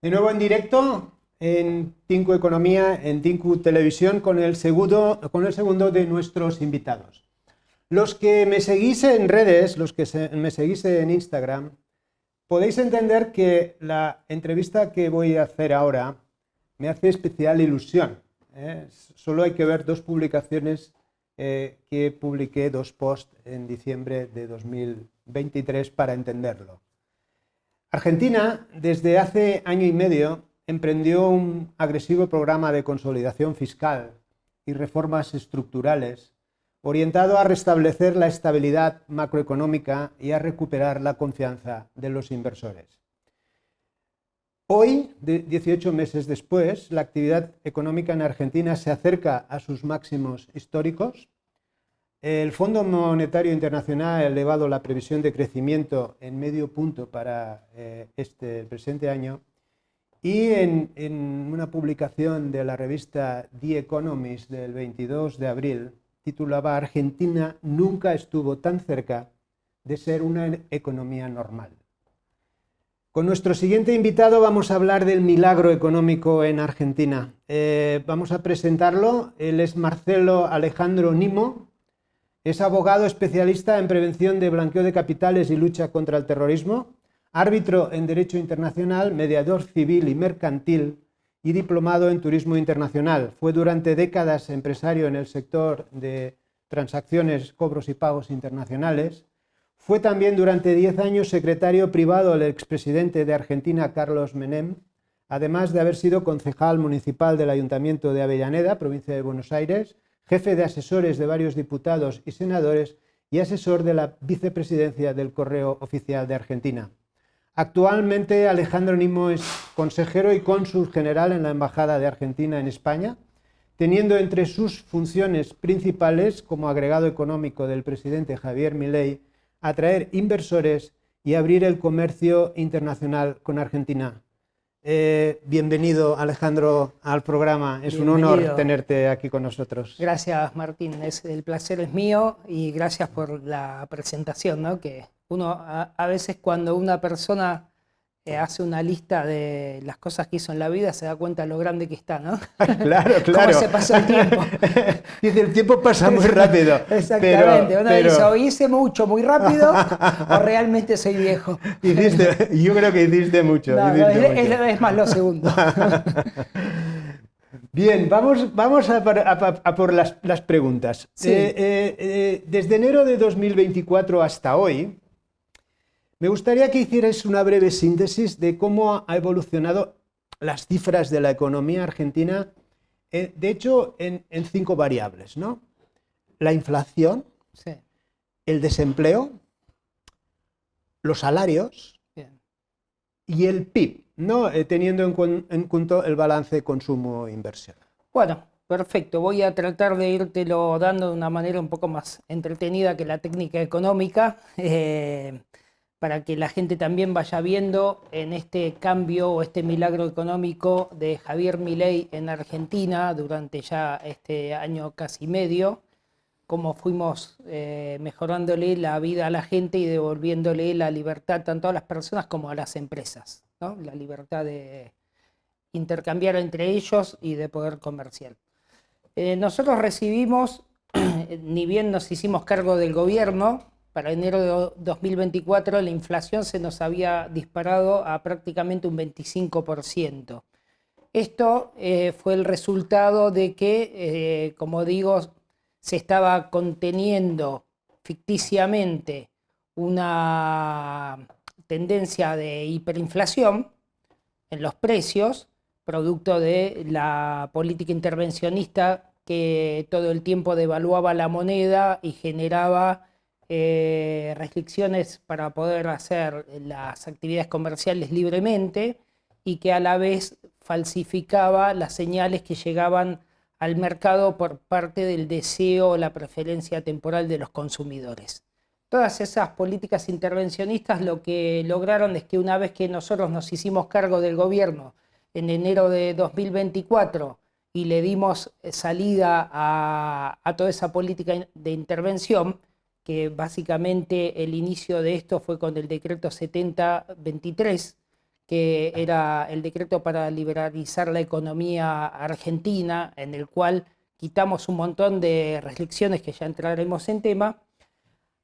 De nuevo en directo en Tinku Economía, en Tinku Televisión, con el segundo de nuestros invitados. Los que me seguís en redes, los que me seguís en Instagram, podéis entender que la entrevista que voy a hacer ahora me hace especial ilusión. Solo hay que ver dos publicaciones que publiqué, dos posts en diciembre de 2023 para entenderlo. Argentina, desde hace año y medio, emprendió un agresivo programa de consolidación fiscal y reformas estructurales orientado a restablecer la estabilidad macroeconómica y a recuperar la confianza de los inversores. Hoy, 18 meses después, la actividad económica en Argentina se acerca a sus máximos históricos. El Fondo Monetario Internacional ha elevado la previsión de crecimiento en medio punto para el presente año, y en una publicación de la revista The Economist del 22 de abril titulaba «Argentina nunca estuvo tan cerca de ser una economía normal». Con nuestro siguiente invitado vamos a hablar del milagro económico en Argentina. Vamos a presentarlo. Él es Marcelo Alejandro Nimmo. Es abogado especialista en prevención de blanqueo de capitales y lucha contra el terrorismo, árbitro en Derecho Internacional, mediador civil y mercantil y diplomado en Turismo Internacional. Fue durante décadas empresario en el sector de transacciones, cobros y pagos internacionales. Fue también durante 10 años secretario privado del expresidente de Argentina, Carlos Menem, además de haber sido concejal municipal del Ayuntamiento de Avellaneda, provincia de Buenos Aires, jefe de asesores de varios diputados y senadores y asesor de la vicepresidencia del Correo Oficial de Argentina. Actualmente Alejandro Nimmo es consejero y cónsul general en la Embajada de Argentina en España, teniendo entre sus funciones principales como agregado económico del presidente Javier Milei atraer inversores y abrir el comercio internacional con Argentina. Bienvenido, Alejandro, al programa. Es Bienvenido. Un honor tenerte aquí con nosotros. Gracias, Martín. El placer es mío y gracias por la presentación, ¿no? Que uno a veces cuando una persona hace una lista de las cosas que hizo en la vida se da cuenta de lo grande que está, ¿no? Claro. Cómo se pasó el tiempo. Dice, el tiempo pasa muy rápido. Exactamente. Uno dice, o hice mucho, muy rápido, o realmente soy viejo. Yo creo que hiciste mucho. No, es más lo segundo. Bien, vamos a por las preguntas. Sí. Desde enero de 2024 hasta hoy, me gustaría que hicierais una breve síntesis de cómo ha evolucionado las cifras de la economía argentina, de hecho, en 5 variables, ¿no? La inflación, Sí. el desempleo, los salarios, Bien. y el PIB, ¿no? Teniendo en cuenta el balance consumo-inversión. Bueno, perfecto. Voy a tratar de írtelo dando de una manera un poco más entretenida que la técnica económica, para que la gente también vaya viendo en este cambio o este milagro económico de Javier Milei en Argentina durante ya este año casi medio, cómo fuimos mejorándole la vida a la gente y devolviéndole la libertad tanto a las personas como a las empresas, ¿no? La libertad de intercambiar entre ellos y de poder comercial. Nosotros recibimos, ni bien nos hicimos cargo del gobierno, para enero de 2024 la inflación se nos había disparado a prácticamente un 25%. Esto fue el resultado de que, como digo, se estaba conteniendo ficticiamente una tendencia de hiperinflación en los precios, producto de la política intervencionista que todo el tiempo devaluaba la moneda y generaba restricciones para poder hacer las actividades comerciales libremente y que a la vez falsificaba las señales que llegaban al mercado por parte del deseo o la preferencia temporal de los consumidores. Todas esas políticas intervencionistas lo que lograron es que una vez que nosotros nos hicimos cargo del gobierno en enero de 2024 y le dimos salida a toda esa política de intervención, que básicamente el inicio de esto fue con el decreto 7023, que era el decreto para liberalizar la economía argentina, en el cual quitamos un montón de restricciones que ya entraremos en tema.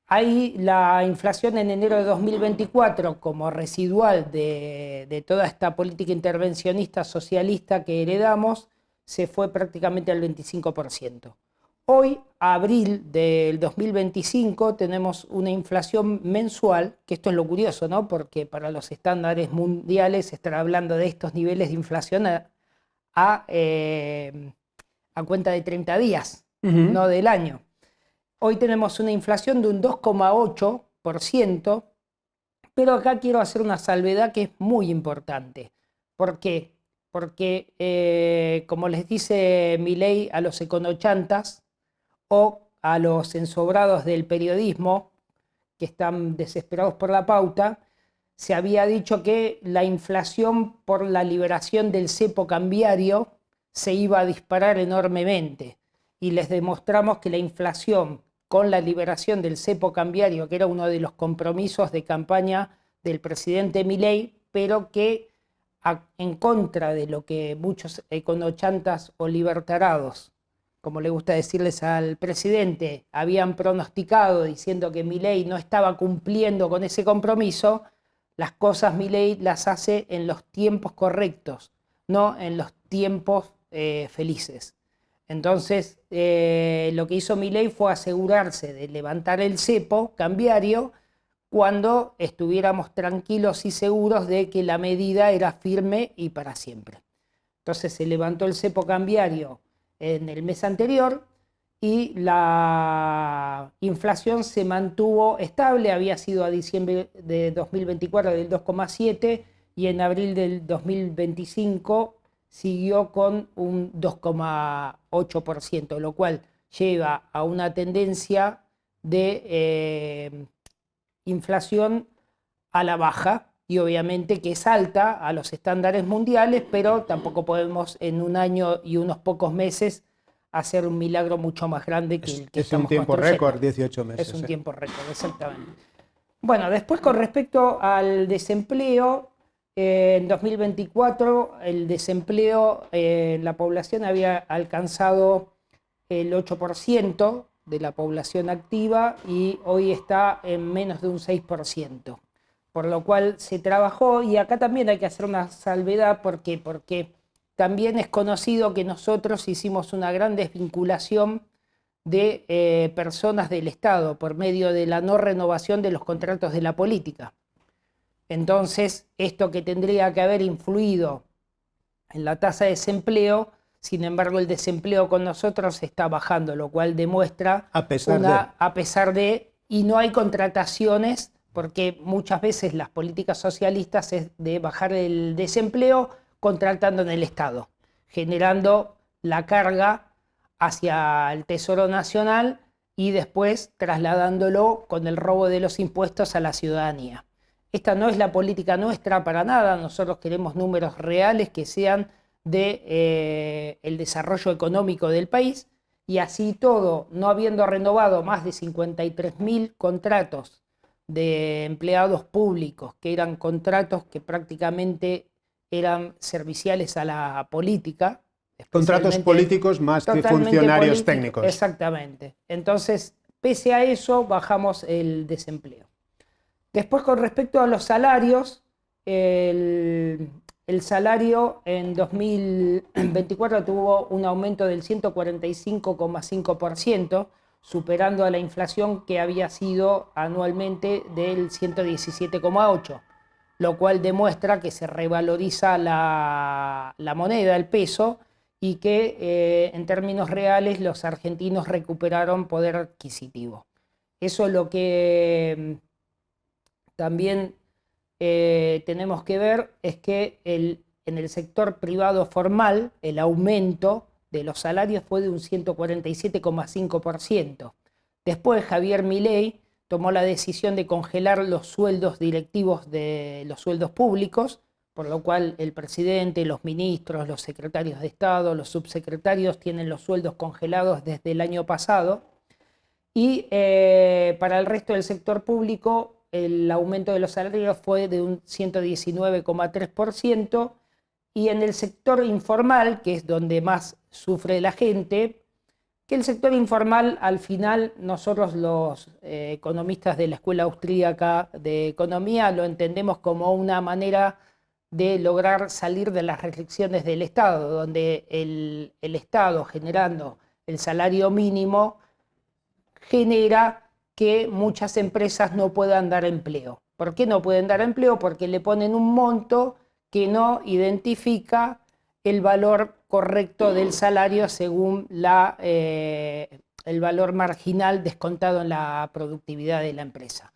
Ahí la inflación en enero de 2024, como residual de toda esta política intervencionista socialista que heredamos, se fue prácticamente al 25%. Hoy, abril del 2025, tenemos una inflación mensual, que esto es lo curioso, ¿no? Porque para los estándares mundiales estar hablando de estos niveles de inflación a cuenta de 30 días, no del año. Hoy tenemos una inflación de un 2,8%, pero acá quiero hacer una salvedad que es muy importante. ¿Por qué? Porque, como les dice Milei a los econochantas o a los ensobrados del periodismo que están desesperados por la pauta, se había dicho que la inflación por la liberación del cepo cambiario se iba a disparar enormemente. Y les demostramos que la inflación con la liberación del cepo cambiario, que era uno de los compromisos de campaña del presidente Milei, pero que en contra de lo que muchos econochantas o libertarados, como le gusta decirles al presidente, habían pronosticado diciendo que Milei no estaba cumpliendo con ese compromiso, las cosas Milei las hace en los tiempos correctos, no en los tiempos felices. Entonces, lo que hizo Milei fue asegurarse de levantar el cepo cambiario cuando estuviéramos tranquilos y seguros de que la medida era firme y para siempre. Entonces se levantó el cepo cambiario en el mes anterior y la inflación se mantuvo estable, había sido a diciembre de 2024 del 2,7% y en abril del 2025 siguió con un 2,8%, lo cual lleva a una tendencia de inflación a la baja y obviamente que es alta a los estándares mundiales, pero tampoco podemos en un año y unos pocos meses hacer un milagro mucho más grande que el que estamos construyendo. Es un tiempo récord, 18 meses. Es un tiempo récord, exactamente. Bueno, después con respecto al desempleo, en 2024 el desempleo en la población había alcanzado el 8% de la población activa y hoy está en menos de un 6%. Por lo cual se trabajó, y acá también hay que hacer una salvedad, porque también es conocido que nosotros hicimos una gran desvinculación de personas del Estado por medio de la no renovación de los contratos de la política. Entonces, esto que tendría que haber influido en la tasa de desempleo, sin embargo, el desempleo con nosotros está bajando, lo cual demuestra a pesar de, y no hay contrataciones, porque muchas veces las políticas socialistas es de bajar el desempleo contratando en el Estado, generando la carga hacia el Tesoro Nacional y después trasladándolo con el robo de los impuestos a la ciudadanía. Esta no es la política nuestra para nada, nosotros queremos números reales que sean de el desarrollo económico del país, y así todo, no habiendo renovado más de 53.000 contratos de empleados públicos, que eran contratos que prácticamente eran serviciales a la política. Contratos políticos más que funcionarios técnicos. Exactamente. Entonces, pese a eso, bajamos el desempleo. Después, con respecto a los salarios, el salario en 2024 tuvo un aumento del 145,5%, superando a la inflación que había sido anualmente del 117,8%, lo cual demuestra que se revaloriza la moneda, el peso, y que en términos reales los argentinos recuperaron poder adquisitivo. Eso es lo que también tenemos que ver, es que en el sector privado formal el aumento de los salarios fue de un 147,5%. Después Javier Milei tomó la decisión de congelar los sueldos directivos de los sueldos públicos, por lo cual el presidente, los ministros, los secretarios de Estado, los subsecretarios tienen los sueldos congelados desde el año pasado. Y para el resto del sector público el aumento de los salarios fue de un 119,3%, y en el sector informal, que es donde más sufre la gente, que el sector informal, al final, nosotros los economistas de la Escuela Austríaca de Economía lo entendemos como una manera de lograr salir de las restricciones del Estado, donde el Estado, generando el salario mínimo, genera que muchas empresas no puedan dar empleo. ¿Por qué no pueden dar empleo? Porque le ponen un monto que no identifica el valor correcto del salario según el valor marginal descontado en la productividad de la empresa.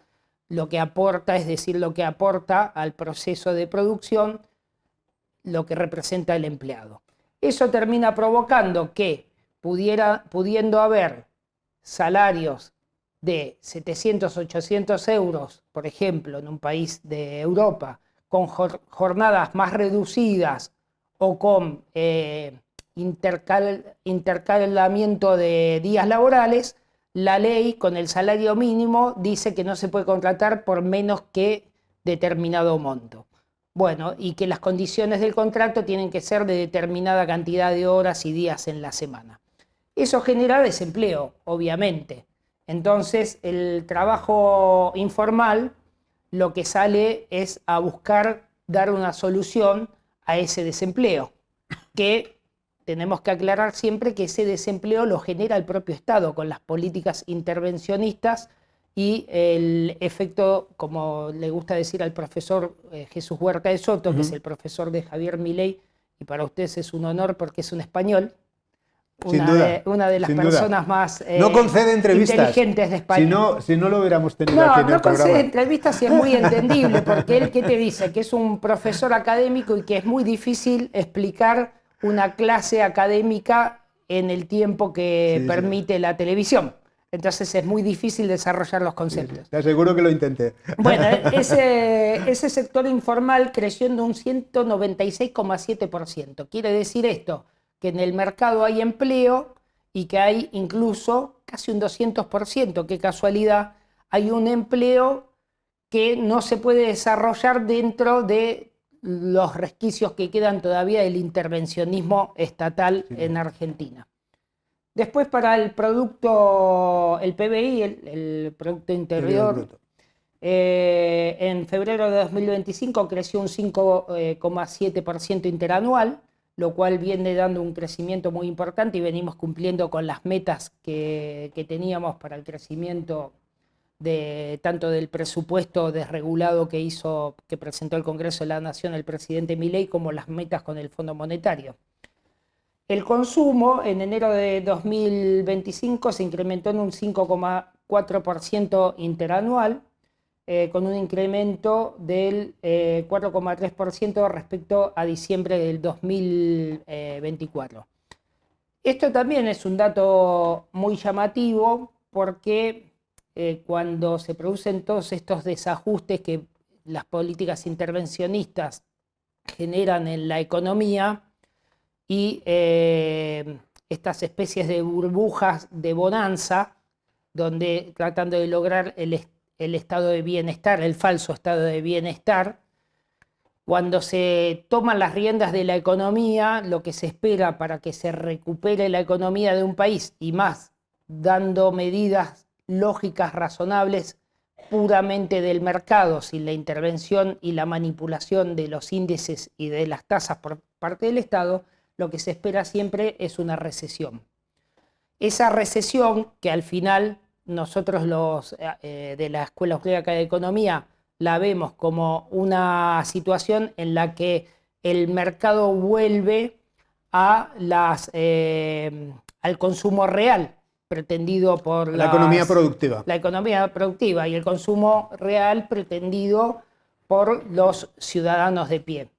Lo que aporta, es decir, lo que aporta al proceso de producción, lo que representa el empleado. Eso termina provocando que pudiendo haber salarios de 700, 800 euros, por ejemplo, en un país de Europa, con jornadas más reducidas o con intercalamiento de días laborales, la ley con el salario mínimo dice que no se puede contratar por menos que determinado monto. Bueno, y que las condiciones del contrato tienen que ser de determinada cantidad de horas y días en la semana. Eso genera desempleo, obviamente. Entonces, el trabajo informal lo que sale es a buscar dar una solución a ese desempleo, que tenemos que aclarar siempre que ese desempleo lo genera el propio Estado con las políticas intervencionistas y el efecto, como le gusta decir al profesor Jesús Huerta de Soto, que es el profesor de Javier Milei, y para ustedes es un honor porque es un español, una de las personas más no concede entrevistas, inteligentes de España. Si no lo hubiéramos tenido aquí en el programa. No concede entrevistas y es muy entendible, porque él, ¿qué te dice? Que es un profesor académico y que es muy difícil explicar una clase académica en el tiempo que permite la televisión. Entonces es muy difícil desarrollar los conceptos. Te aseguro que lo intenté. Bueno, ese sector informal creció en un 196,7%. Quiere decir esto, que en el mercado hay empleo y que hay incluso casi un 200%, qué casualidad, hay un empleo que no se puede desarrollar dentro de los resquicios que quedan todavía del intervencionismo estatal en Argentina. Después, para el producto, el PBI, el Producto Interior Bruto, en febrero de 2025 creció un 5,7% interanual, lo cual viene dando un crecimiento muy importante y venimos cumpliendo con las metas que teníamos para el crecimiento tanto del presupuesto desregulado que presentó el Congreso de la Nación el presidente Milei, como las metas con el Fondo Monetario. El consumo en enero de 2025 se incrementó en un 5,4% interanual, con un incremento del 4,3% respecto a diciembre del 2024. Esto también es un dato muy llamativo porque cuando se producen todos estos desajustes que las políticas intervencionistas generan en la economía y estas especies de burbujas de bonanza, donde tratando de lograr el estado de bienestar, el falso estado de bienestar, cuando se toman las riendas de la economía, lo que se espera para que se recupere la economía de un país, y más dando medidas lógicas, razonables, puramente del mercado, sin la intervención y la manipulación de los índices y de las tasas por parte del Estado, lo que se espera siempre es una recesión. Esa recesión, que al final nosotros los de la Escuela Austríaca de Economía la vemos como una situación en la que el mercado vuelve al consumo real pretendido por la economía productiva. La economía productiva y el consumo real pretendido por los ciudadanos de pie.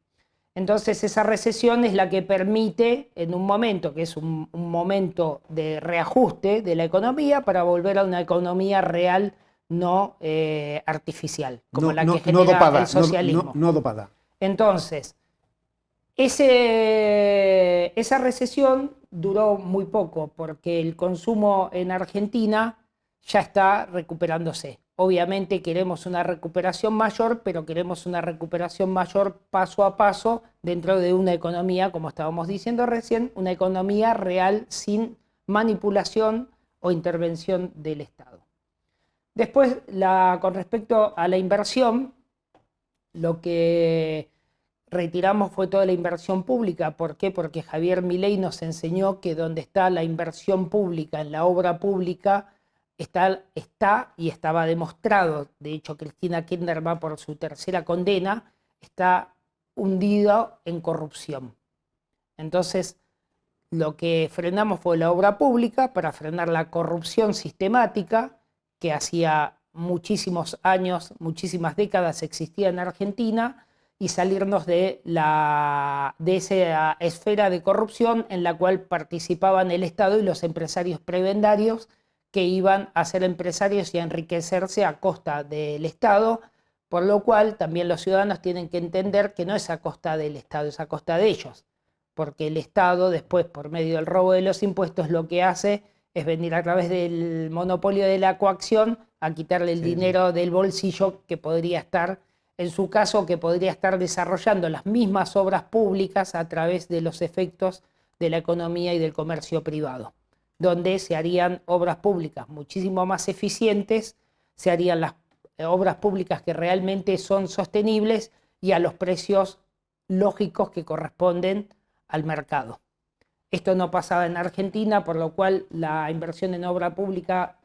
Entonces esa recesión es la que permite, en un momento que es un momento de reajuste de la economía, para volver a una economía real, no artificial, como la que genera dopada, el socialismo. No dopada. Entonces, esa recesión duró muy poco, porque el consumo en Argentina ya está recuperándose. obviamente queremos una recuperación mayor, pero queremos una recuperación mayor paso a paso dentro de una economía, como estábamos diciendo recién, una economía real sin manipulación o intervención del Estado. Después, con respecto a la inversión, lo que retiramos fue toda la inversión pública. ¿Por qué? Porque Javier Milei nos enseñó que donde está la inversión pública, en la obra pública, está y estaba demostrado, de hecho Cristina Kirchner va por su tercera condena, está hundido en corrupción. Entonces, lo que frenamos fue la obra pública para frenar la corrupción sistemática que hacía muchísimos años, muchísimas décadas existía en Argentina, y salirnos de esa esfera de corrupción en la cual participaban el Estado y los empresarios prebendarios que iban a ser empresarios y a enriquecerse a costa del Estado, por lo cual también los ciudadanos tienen que entender que no es a costa del Estado, es a costa de ellos, porque el Estado después, por medio del robo de los impuestos, lo que hace es venir a través del monopolio de la coacción a quitarle el dinero del bolsillo que podría estar, en su caso, que podría estar desarrollando las mismas obras públicas a través de los efectos de la economía y del comercio privado, donde se harían obras públicas muchísimo más eficientes, se harían las obras públicas que realmente son sostenibles y a los precios lógicos que corresponden al mercado. Esto no pasaba en Argentina, por lo cual la inversión en obra pública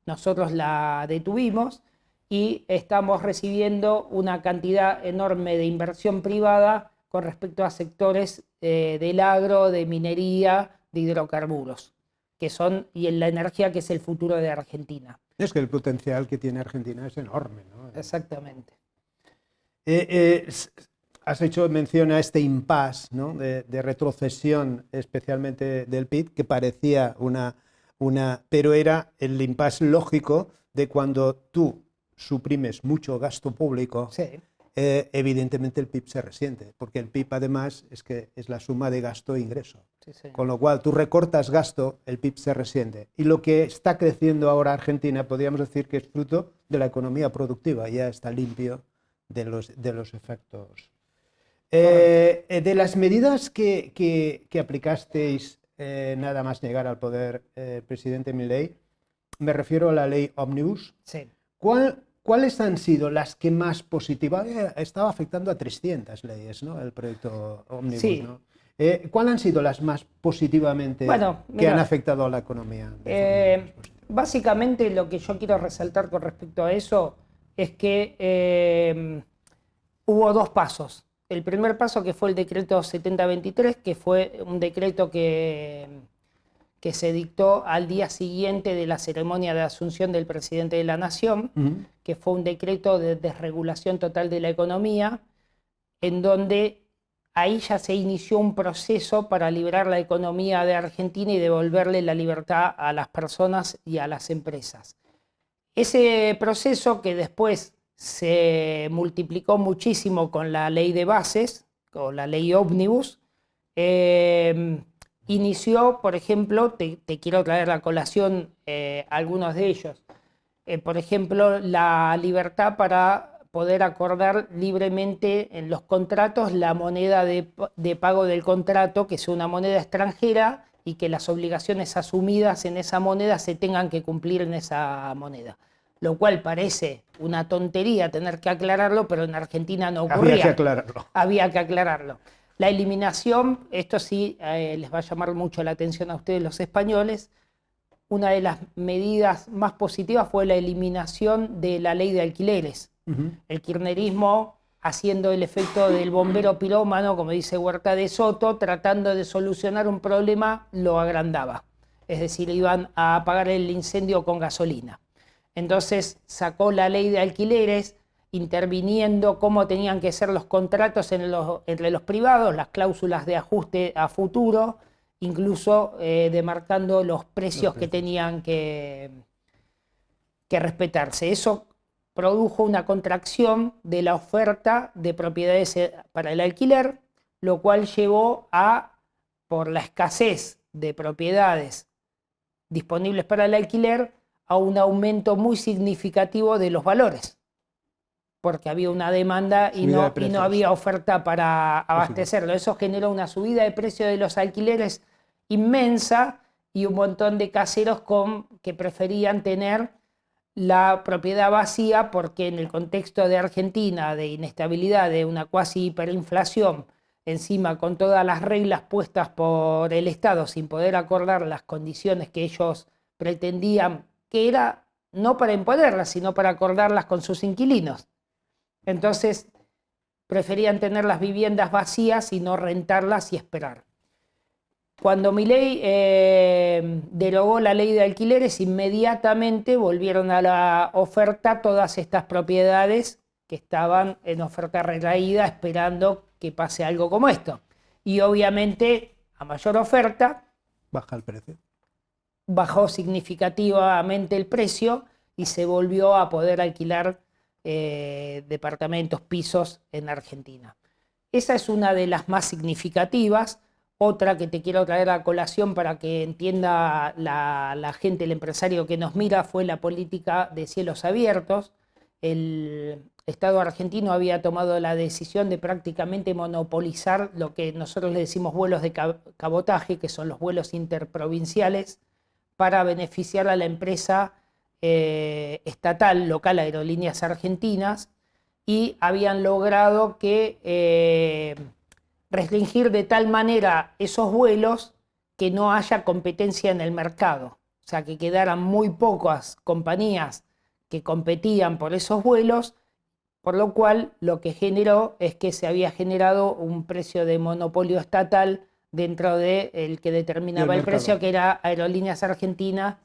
nosotros la detuvimos y estamos recibiendo una cantidad enorme de inversión privada con respecto a sectores del agro, de minería, de hidrocarburos, que son, y en la energía, que es el futuro de Argentina. Es que el potencial que tiene Argentina es enorme, ¿no? Exactamente. Has hecho mención a este impasse, ¿no?, de retrocesión, especialmente del PIB, que parecía pero era el impasse lógico de cuando tú suprimes mucho gasto público, Sí. Evidentemente el PIB se resiente, porque el PIB además es la suma de gasto e ingreso. Sí, señor. Con lo cual tú recortas gasto, el PIB se resiente. Y lo que está creciendo ahora Argentina, podríamos decir que es fruto de la economía productiva, ya está limpio de los efectos. De las medidas que aplicasteis nada más llegar al poder, presidente Milei, me refiero a la ley Ómnibus. Sí. ¿Cuáles han sido las que más positivas? Estaba afectando a 300 leyes, ¿no?, el proyecto Ómnibus, Sí. ¿no? ¿Cuáles han sido las más positivamente que han afectado a la economía? Básicamente lo que yo quiero resaltar con respecto a eso es que hubo dos pasos. El primer paso, que fue el decreto 7023, que fue un decreto que se dictó al día siguiente de la ceremonia de asunción del presidente de la Nación, que fue un decreto de desregulación total de la economía, en donde ahí ya se inició un proceso para liberar la economía de Argentina y devolverle la libertad a las personas y a las empresas. Ese proceso, que después se multiplicó muchísimo con la ley de bases, con la ley Ómnibus, inició, por ejemplo, te quiero traer a colación algunos de ellos. Por ejemplo, la libertad para poder acordar libremente en los contratos la moneda de pago del contrato, que sea una moneda extranjera, y que las obligaciones asumidas en esa moneda se tengan que cumplir en esa moneda. Lo cual parece una tontería tener que aclararlo, pero en Argentina no ocurría. Había que aclararlo. Había que aclararlo. La eliminación, esto sí les va a llamar mucho la atención a ustedes los españoles, una de las medidas más positivas fue la eliminación de la ley de alquileres. El kirchnerismo, haciendo el efecto del bombero pirómano, como dice Huerta de Soto, tratando de solucionar un problema, lo agrandaba. Es decir, iban a apagar el incendio con gasolina. Entonces sacó la ley de alquileres, interviniendo cómo tenían que ser los contratos entre los privados, las cláusulas de ajuste a futuro, incluso demarcando los precios que tenían que respetarse. Eso produjo una contracción de la oferta de propiedades para el alquiler, lo cual llevó por la escasez de propiedades disponibles para el alquiler, a un aumento muy significativo de los valores, porque había una demanda y no había oferta para abastecerlo. Eso generó una subida de precio de los alquileres inmensa y un montón de caseros que preferían tener la propiedad vacía, porque en el contexto de Argentina, de inestabilidad, de una cuasi hiperinflación, encima con todas las reglas puestas por el Estado sin poder acordar las condiciones que ellos pretendían, que era no para imponerlas, sino para acordarlas con sus inquilinos. Entonces preferían tener las viviendas vacías y no rentarlas y esperar. Cuando Milei derogó la ley de alquileres, inmediatamente volvieron a la oferta todas estas propiedades que estaban en oferta retraída esperando que pase algo como esto. Y obviamente, a mayor oferta, baja el precio. Bajó significativamente el precio y se volvió a poder alquilar departamentos, pisos en Argentina. Esa es una de las más significativas. Otra que te quiero traer a colación para que entienda la gente, el empresario que nos mira, fue la política de cielos abiertos. El Estado argentino había tomado la decisión de prácticamente monopolizar lo que nosotros le decimos vuelos de cabotaje, que son los vuelos interprovinciales, para beneficiar a la empresa estatal, local, Aerolíneas Argentinas, y habían logrado que restringir de tal manera esos vuelos que no haya competencia en el mercado. O sea, que quedaran muy pocas compañías que competían por esos vuelos, por lo cual lo que generó es que se había generado un precio de monopolio estatal dentro del que determinaba el precio, que era Aerolíneas Argentinas,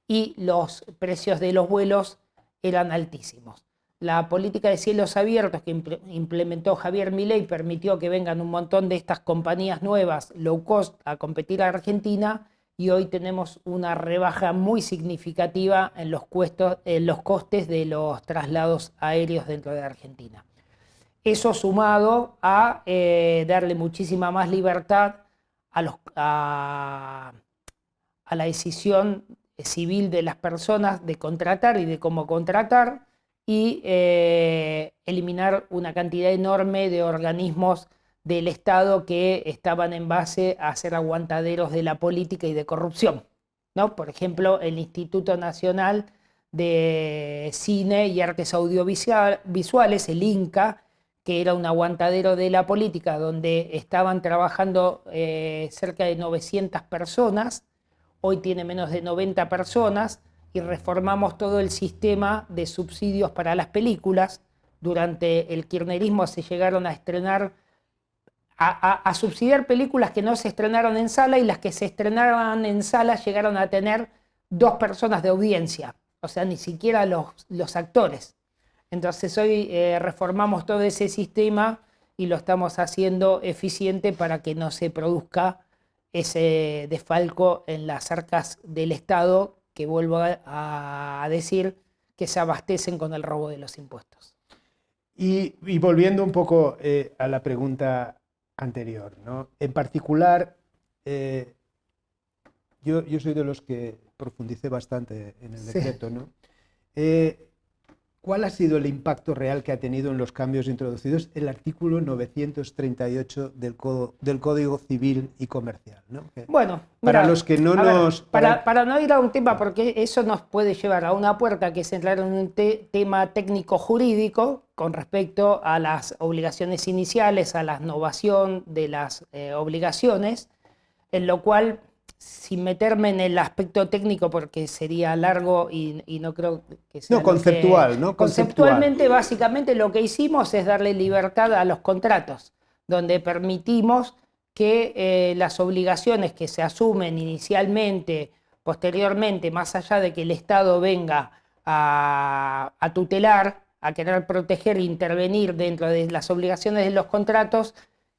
y los precios de los vuelos eran altísimos. La política de cielos abiertos que implementó Javier Milei permitió que vengan un montón de estas compañías nuevas, low cost, a competir a Argentina, y hoy tenemos una rebaja muy significativa en los costes de los traslados aéreos dentro de Argentina. Eso sumado a darle muchísima más libertad a la decisión civil de las personas de contratar y de cómo contratar, y eliminar una cantidad enorme de organismos del Estado que estaban en base a ser aguantaderos de la política y de corrupción, ¿no? Por ejemplo, el Instituto Nacional de Cine y Artes Audiovisuales, el INCA, que era un aguantadero de la política, donde estaban trabajando cerca de 900 personas, hoy tiene menos de 90 personas, y reformamos todo el sistema de subsidios para las películas. Durante el kirchnerismo se llegaron a estrenar, a subsidiar películas que no se estrenaron en sala, y las que se estrenaban en sala llegaron a tener 2 personas de audiencia, o sea, ni siquiera los actores. Entonces hoy reformamos todo ese sistema y lo estamos haciendo eficiente para que no se produzca ese desfalco en las arcas del Estado, que vuelvo a decir, que se abastecen con el robo de los impuestos. Y volviendo un poco a la pregunta anterior, ¿no? En particular, yo soy de los que profundicé bastante en el decreto, ¿no? ¿Cuál ha sido el impacto real que ha tenido en los cambios introducidos el artículo 938 del Código Civil y Comercial, ¿no? Bueno, para mira, los que no nos... Para no ir a un tema, porque eso nos puede llevar a una puerta que es entrar en un tema técnico-jurídico con respecto a las obligaciones iniciales, a la novación de las obligaciones, en lo cual, sin meterme en el aspecto técnico porque sería largo y no creo que sea... No, conceptual, ¿no? Conceptualmente, básicamente lo que hicimos es darle libertad a los contratos, donde permitimos que las obligaciones que se asumen inicialmente, posteriormente, más allá de que el Estado venga a tutelar, a querer proteger e intervenir dentro de las obligaciones de los contratos,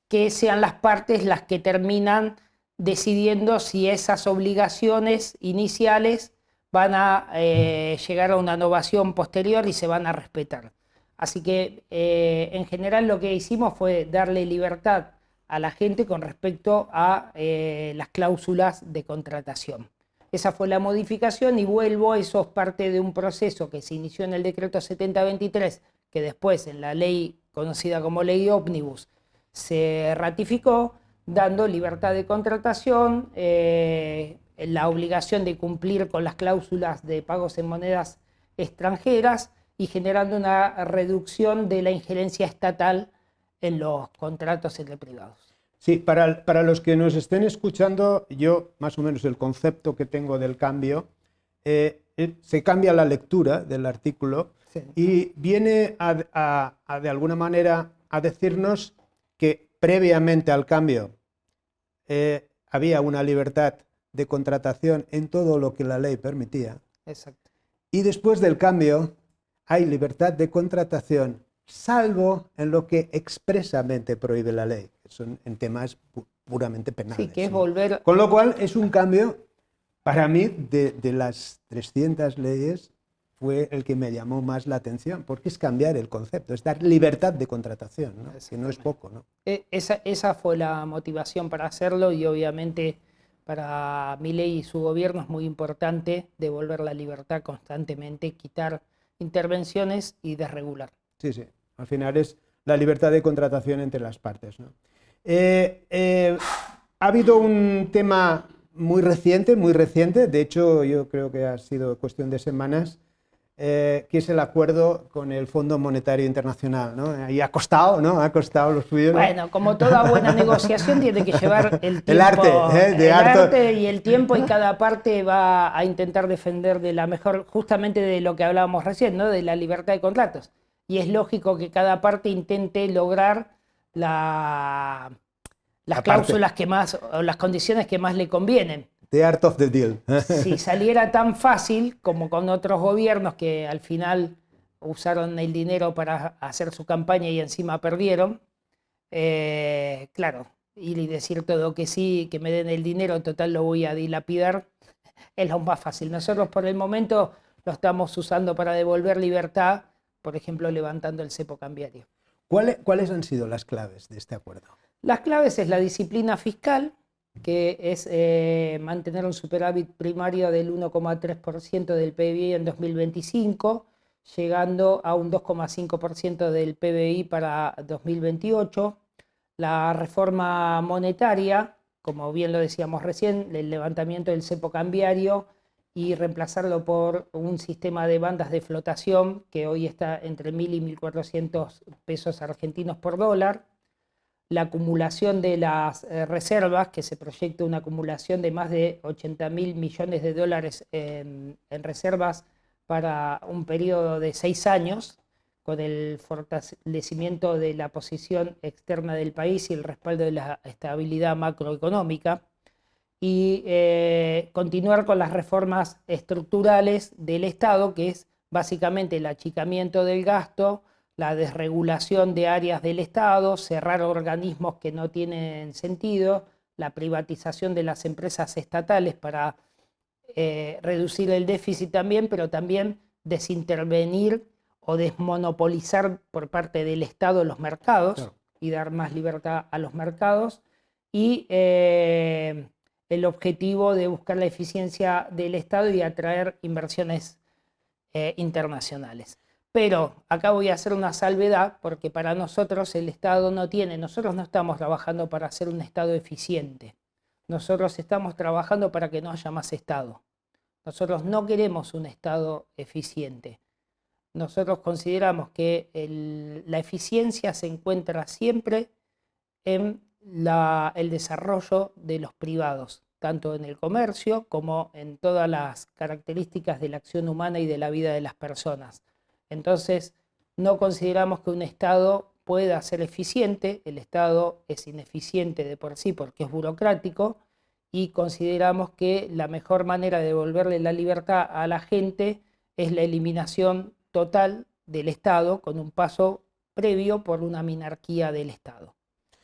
que sean las partes las que terminan decidiendo si esas obligaciones iniciales van a llegar a una novación posterior y se van a respetar. Así que en general lo que hicimos fue darle libertad a la gente con respecto a las cláusulas de contratación. Esa fue la modificación y vuelvo, eso es parte de un proceso que se inició en el decreto 7023, que después en la ley conocida como ley ómnibus se ratificó, dando libertad de contratación, la obligación de cumplir con las cláusulas de pagos en monedas extranjeras y generando una reducción de la injerencia estatal en los contratos entre privados. Sí, para los que nos estén escuchando, yo más o menos el concepto que tengo del cambio, se cambia la lectura del artículo Sí. y viene de alguna manera a decirnos que previamente al cambio había una libertad de contratación en todo lo que la ley permitía. Exacto. Y después del cambio hay libertad de contratación, salvo en lo que expresamente prohíbe la ley, que son en temas puramente penales. Sí, que es volver... Con lo cual es un cambio, para mí, de las 300 leyes, fue el que me llamó más la atención, porque es cambiar el concepto, es dar libertad de contratación, ¿no? Que no es poco, ¿no? Esa fue la motivación para hacerlo y obviamente para Milei y su gobierno es muy importante devolver la libertad constantemente, quitar intervenciones y desregular. Sí, sí. Al final es la libertad de contratación entre las partes, ¿no? Ha habido un tema muy reciente, de hecho yo creo que ha sido cuestión de semanas, que es el acuerdo con el Fondo Monetario Internacional, ¿no? Y ha costado, ¿no? Ha costado lo suyo, ¿no? Bueno, como toda buena negociación tiene que llevar el tiempo, el arte y el tiempo, y cada parte va a intentar defender de la mejor, justamente de lo que hablábamos recién, ¿no? De la libertad de contratos. Y es lógico que cada parte intente lograr las cláusulas que más, o las condiciones que más le convienen. The art of the deal. Si saliera tan fácil como con otros gobiernos que al final usaron el dinero para hacer su campaña y encima perdieron, claro, ir y decir todo que sí, que me den el dinero, total lo voy a dilapidar, es lo más fácil. Nosotros por el momento lo estamos usando para devolver libertad, por ejemplo, levantando el cepo cambiario. ¿Cuáles han sido las claves de este acuerdo? Las claves es la disciplina fiscal, que es mantener un superávit primario del 1,3% del PBI en 2025, llegando a un 2,5% del PBI para 2028. La reforma monetaria, como bien lo decíamos recién, el levantamiento del cepo cambiario y reemplazarlo por un sistema de bandas de flotación que hoy está entre 1.000 y 1.400 pesos argentinos por dólar. La acumulación de las reservas, que se proyecta una acumulación de más de 80.000 millones de dólares en reservas para un periodo de 6 años, con el fortalecimiento de la posición externa del país y el respaldo de la estabilidad macroeconómica, y continuar con las reformas estructurales del Estado, que es básicamente el achicamiento del gasto, la desregulación de áreas del Estado, cerrar organismos que no tienen sentido, la privatización de las empresas estatales para reducir el déficit también, pero también desintervenir o desmonopolizar por parte del Estado los mercados, claro, y dar más libertad a los mercados, y el objetivo de buscar la eficiencia del Estado y atraer inversiones internacionales. Pero acá voy a hacer una salvedad, porque para nosotros el Estado nosotros no estamos trabajando para hacer un Estado eficiente. Nosotros estamos trabajando para que no haya más Estado. Nosotros no queremos un Estado eficiente. Nosotros consideramos que la eficiencia se encuentra siempre en el desarrollo de los privados, tanto en el comercio como en todas las características de la acción humana y de la vida de las personas. Entonces, no consideramos que un Estado pueda ser eficiente. El Estado es ineficiente de por sí porque es burocrático, y consideramos que la mejor manera de devolverle la libertad a la gente es la eliminación total del Estado, con un paso previo por una minarquía del Estado.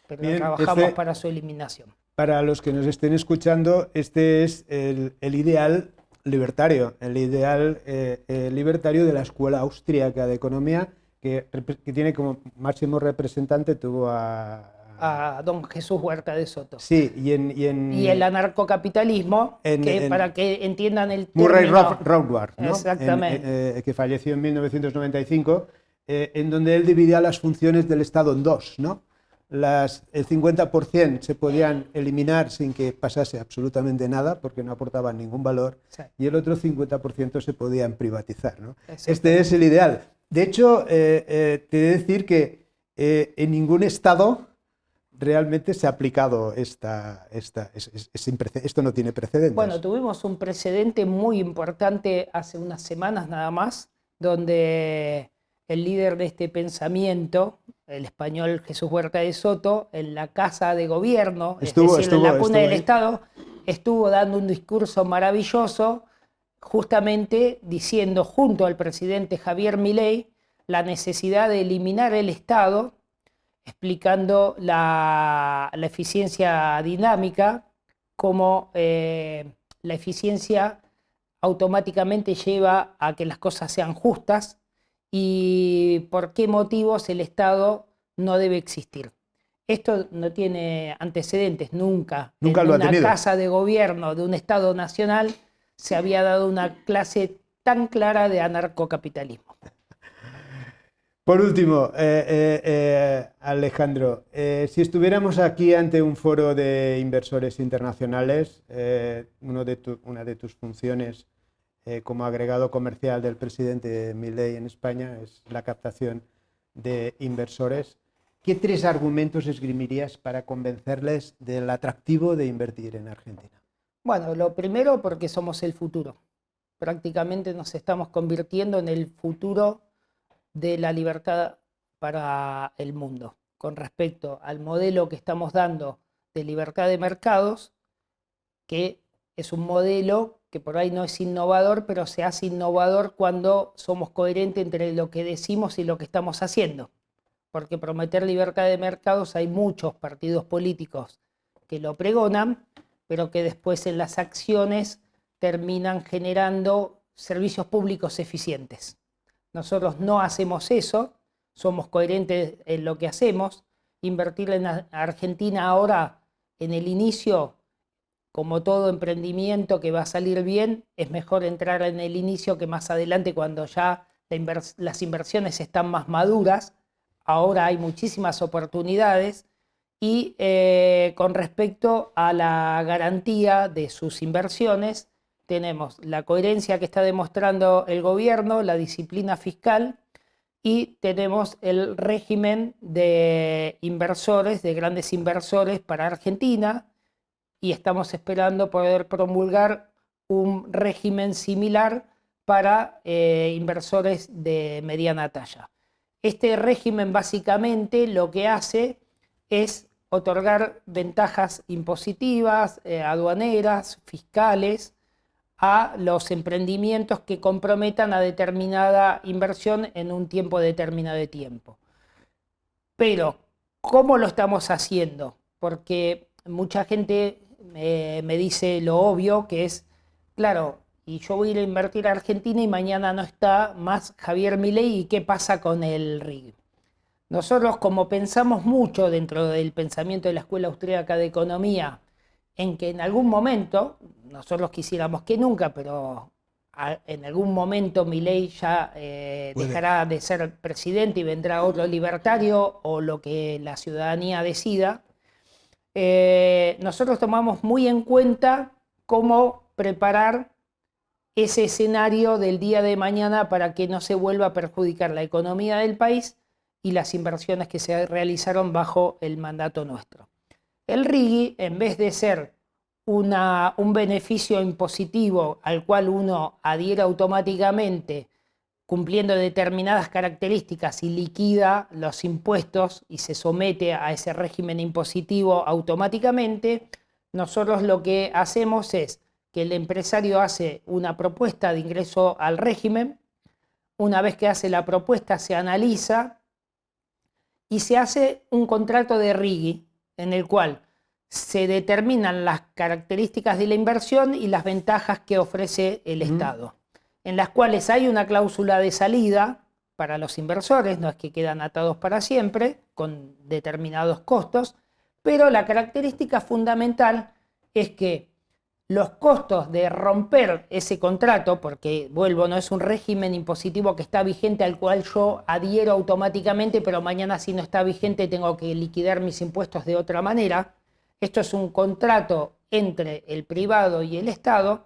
Pero bien, trabajamos para su eliminación. Para los que nos estén escuchando, este es el ideal libertario, el ideal libertario de la Escuela Austríaca de Economía, que tiene como máximo representante, tuvo a a don Jesús Huerta de Soto. Sí, Y el anarcocapitalismo, para que entiendan el Murray término. Rothbard, ¿no? Exactamente. Que falleció en 1995, en donde él dividía las funciones del Estado en dos, ¿no? El 50% se podían eliminar sin que pasase absolutamente nada, porque no aportaban ningún valor, sí. Y el otro 50% se podían privatizar, ¿no? Este es el ideal. De hecho, te he de decir que en ningún Estado realmente se ha aplicado esto no tiene precedentes. Bueno, tuvimos un precedente muy importante hace unas semanas nada más, donde el líder de este pensamiento, el español Jesús Huerta de Soto, en la Casa de Gobierno, es decir, en la cuna del Estado, estuvo dando un discurso maravilloso, justamente diciendo junto al presidente Javier Milei la necesidad de eliminar el Estado, explicando la eficiencia dinámica, como la eficiencia automáticamente lleva a que las cosas sean justas y por qué motivos el Estado no debe existir. Esto no tiene antecedentes, nunca. Nunca lo ha tenido. En una casa de gobierno de un Estado nacional se había dado una clase tan clara de anarcocapitalismo. Por último, Alejandro, si estuviéramos aquí ante un foro de inversores internacionales, una de tus funciones como agregado comercial del presidente Milei en España es la captación de inversores, ¿qué 3 argumentos esgrimirías para convencerles del atractivo de invertir en Argentina? Bueno, lo primero porque somos el futuro. Prácticamente nos estamos convirtiendo en el futuro de la libertad para el mundo. Con respecto al modelo que estamos dando de libertad de mercados, que es un modelo que por ahí no es innovador, pero se hace innovador cuando somos coherentes entre lo que decimos y lo que estamos haciendo. Porque prometer libertad de mercados hay muchos partidos políticos que lo pregonan, pero que después en las acciones terminan generando servicios públicos eficientes. Nosotros no hacemos eso, somos coherentes en lo que hacemos. Invertir en Argentina ahora, en el inicio, como todo emprendimiento que va a salir bien, es mejor entrar en el inicio que más adelante cuando ya las inversiones están más maduras. Ahora hay muchísimas oportunidades y con respecto a la garantía de sus inversiones, tenemos la coherencia que está demostrando el gobierno, la disciplina fiscal y tenemos el régimen de inversores, de grandes inversores para Argentina y estamos esperando poder promulgar un régimen similar para inversores de mediana talla. Este régimen básicamente lo que hace es otorgar ventajas impositivas, aduaneras, fiscales, a los emprendimientos que comprometan a determinada inversión en un tiempo determinado de tiempo. Pero, ¿cómo lo estamos haciendo? Porque mucha gente me dice lo obvio, que es, claro, y yo voy a ir a invertir a Argentina y mañana no está más Javier Milei, ¿y qué pasa con el RIG? Nosotros, como pensamos mucho dentro del pensamiento de la Escuela Austríaca de Economía, en que en algún momento, nosotros quisiéramos que nunca, pero en algún momento Milei ya dejará de ser presidente y vendrá otro libertario o lo que la ciudadanía decida, nosotros tomamos muy en cuenta cómo preparar ese escenario del día de mañana para que no se vuelva a perjudicar la economía del país y las inversiones que se realizaron bajo el mandato nuestro. El RIGI, en vez de ser un beneficio impositivo al cual uno adhiere automáticamente cumpliendo determinadas características y liquida los impuestos y se somete a ese régimen impositivo automáticamente, nosotros lo que hacemos es que el empresario hace una propuesta de ingreso al régimen, una vez que hace la propuesta se analiza y se hace un contrato de RIGI en el cual se determinan las características de la inversión y las ventajas que ofrece el Estado, en las cuales hay una cláusula de salida para los inversores, no es que quedan atados para siempre, con determinados costos, Pero la característica fundamental es que los costos de romper ese contrato, porque vuelvo, no es un régimen impositivo que está vigente al cual yo adhiero automáticamente, pero mañana si no está vigente tengo que liquidar mis impuestos de otra manera. Esto es un contrato entre el privado y el Estado,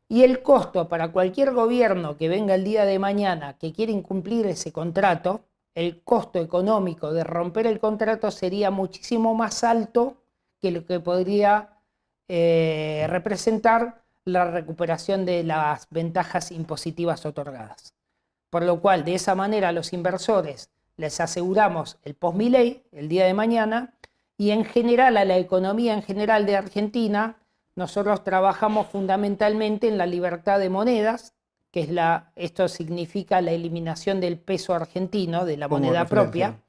y el costo para cualquier gobierno que venga el día de mañana que quiera incumplir ese contrato, el costo económico de romper el contrato sería muchísimo más alto que lo que podría representar la recuperación de las ventajas impositivas otorgadas. Por lo cual, de esa manera, a los inversores les aseguramos el post-Milei el día de mañana, y en general a la economía en general de Argentina, nosotros trabajamos fundamentalmente en la libertad de monedas, que es esto significa la eliminación del peso argentino, de la moneda propia,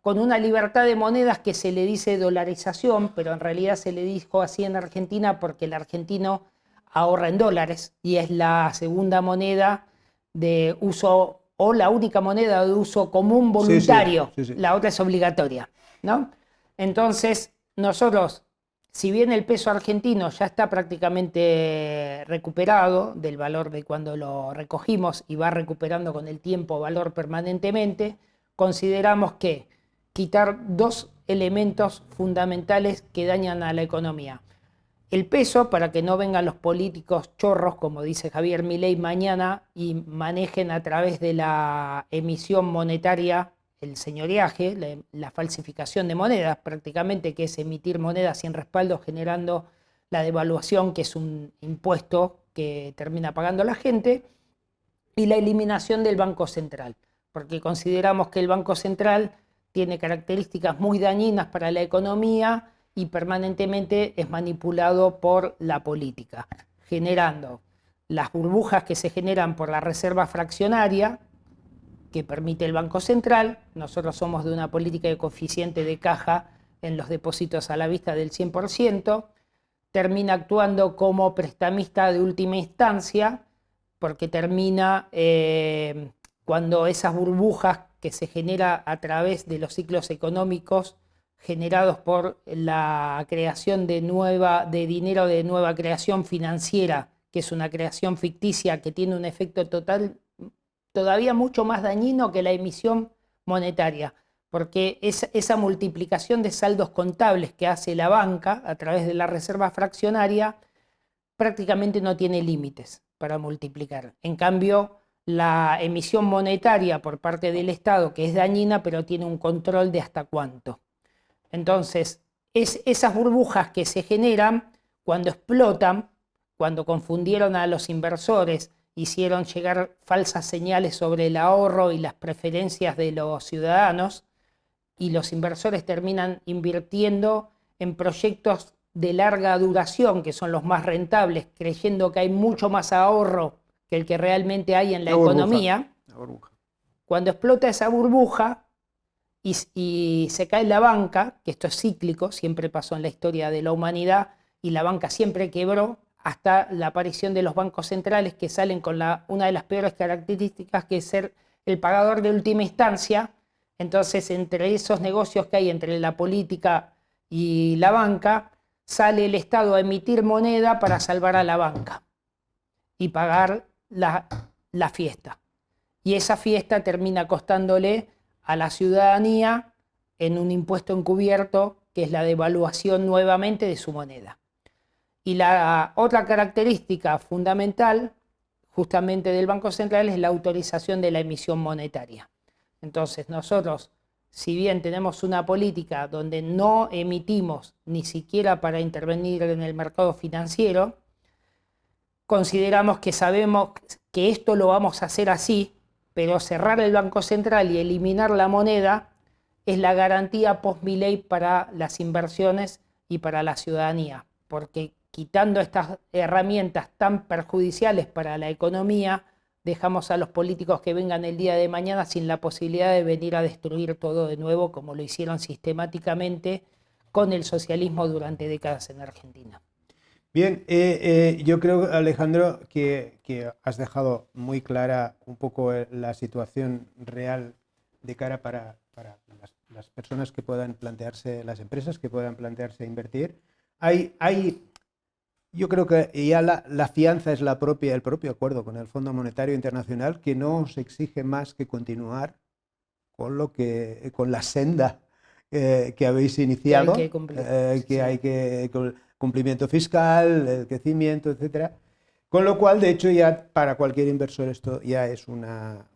con una libertad de monedas que se le dice dolarización, pero en realidad se le dijo así en Argentina porque el argentino ahorra en dólares y es la segunda moneda de uso, o la única moneda de uso común voluntario. Sí. La otra es obligatoria, ¿no? Entonces, nosotros, si bien el peso argentino ya está prácticamente recuperado del valor de cuando lo recogimos y va recuperando con el tiempo valor permanentemente, consideramos que quitar dos elementos fundamentales que dañan a la economía. El peso, para que no vengan los políticos chorros, como dice Javier Milei mañana, y manejen a través de la emisión monetaria el señoreaje, la falsificación de monedas, prácticamente, que es emitir monedas sin respaldo, generando la devaluación, que es un impuesto que termina pagando la gente, y la eliminación del Banco Central, porque consideramos que el Banco Central tiene características muy dañinas para la economía y permanentemente es manipulado por la política, generando las burbujas que se generan por la reserva fraccionaria que permite el Banco Central. Nosotros somos de una política de coeficiente de caja en los depósitos a la vista del 100%, termina actuando como prestamista de última instancia, porque termina cuando esas burbujas que se genera a través de los ciclos económicos generados por la creación de dinero de nueva creación financiera, que es una creación ficticia que tiene un efecto total todavía mucho más dañino que la emisión monetaria, porque esa multiplicación de saldos contables que hace la banca a través de la reserva fraccionaria prácticamente no tiene límites para multiplicar. En cambio, la emisión monetaria por parte del Estado, que es dañina, pero tiene un control de hasta cuánto. Entonces, esas burbujas que se generan cuando explotan, cuando confundieron a los inversores, hicieron llegar falsas señales sobre el ahorro y las preferencias de los ciudadanos, y los inversores terminan invirtiendo en proyectos de larga duración, que son los más rentables, creyendo que hay mucho más ahorro que el que realmente hay en la economía. Cuando explota esa burbuja y se cae la banca, que esto es cíclico, siempre pasó en la historia de la humanidad, y la banca siempre quebró, hasta la aparición de los bancos centrales, que salen con una de las peores características, que es ser el pagador de última instancia. Entonces, entre esos negocios que hay entre la política y la banca, sale el Estado a emitir moneda para salvar a la banca y pagar la fiesta. Y esa fiesta termina costándole a la ciudadanía en un impuesto encubierto, que es la devaluación nuevamente de su moneda. Y la otra característica fundamental justamente del Banco Central es la autorización de la emisión monetaria. Entonces nosotros, si bien tenemos una política donde no emitimos ni siquiera para intervenir en el mercado financiero, consideramos que sabemos que esto lo vamos a hacer así, pero cerrar el Banco Central y eliminar la moneda es la garantía post-Milei para las inversiones y para la ciudadanía, porque quitando estas herramientas tan perjudiciales para la economía, dejamos a los políticos que vengan el día de mañana sin la posibilidad de venir a destruir todo de nuevo, como lo hicieron sistemáticamente con el socialismo durante décadas en Argentina. Bien, yo creo, Alejandro, que has dejado muy clara un poco la situación real de cara para las personas que puedan plantearse, las empresas que puedan plantearse invertir. Yo creo que ya la fianza es el propio acuerdo con el Fondo Monetario Internacional, que no os exige más que continuar con la senda que habéis iniciado, que hay que cumplimiento fiscal, el crecimiento, etcétera. Con lo cual, de hecho, ya para cualquier inversor esto ya es una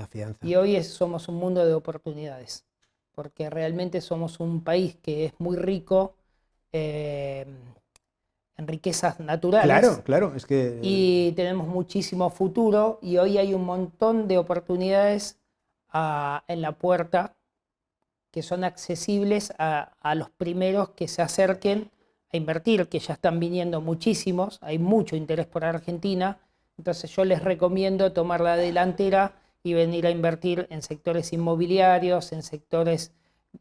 fianza. Y hoy somos un mundo de oportunidades, porque realmente somos un país que es muy rico en riquezas naturales. Claro, es que... Y tenemos muchísimo futuro y hoy hay un montón de oportunidades en la puerta que son accesibles a los primeros que se acerquen a invertir, que ya están viniendo muchísimos, hay mucho interés por Argentina, entonces yo les recomiendo tomar la delantera y venir a invertir en sectores inmobiliarios, en sectores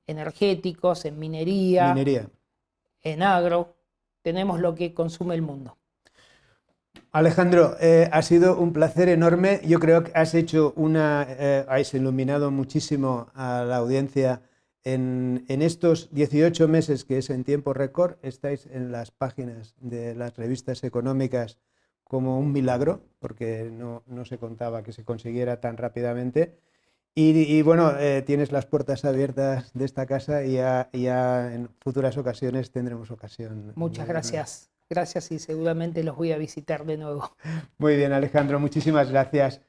energéticos, en minería, en agro. Tenemos lo que consume el mundo. Alejandro, ha sido un placer enorme. Yo creo que has iluminado muchísimo a la audiencia. En estos 18 meses, que es en tiempo récord, estáis en las páginas de las revistas económicas como un milagro, porque no se contaba que se consiguiera tan rápidamente. Y bueno, tienes las puertas abiertas de esta casa y ya en futuras ocasiones tendremos ocasión. Muchas gracias. Gracias y seguramente los voy a visitar de nuevo. Muy bien, Alejandro, muchísimas gracias.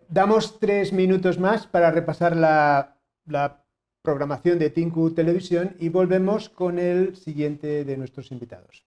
Damos 3 minutos más para repasar la programación de Tinku Televisión y volvemos con el siguiente de nuestros invitados.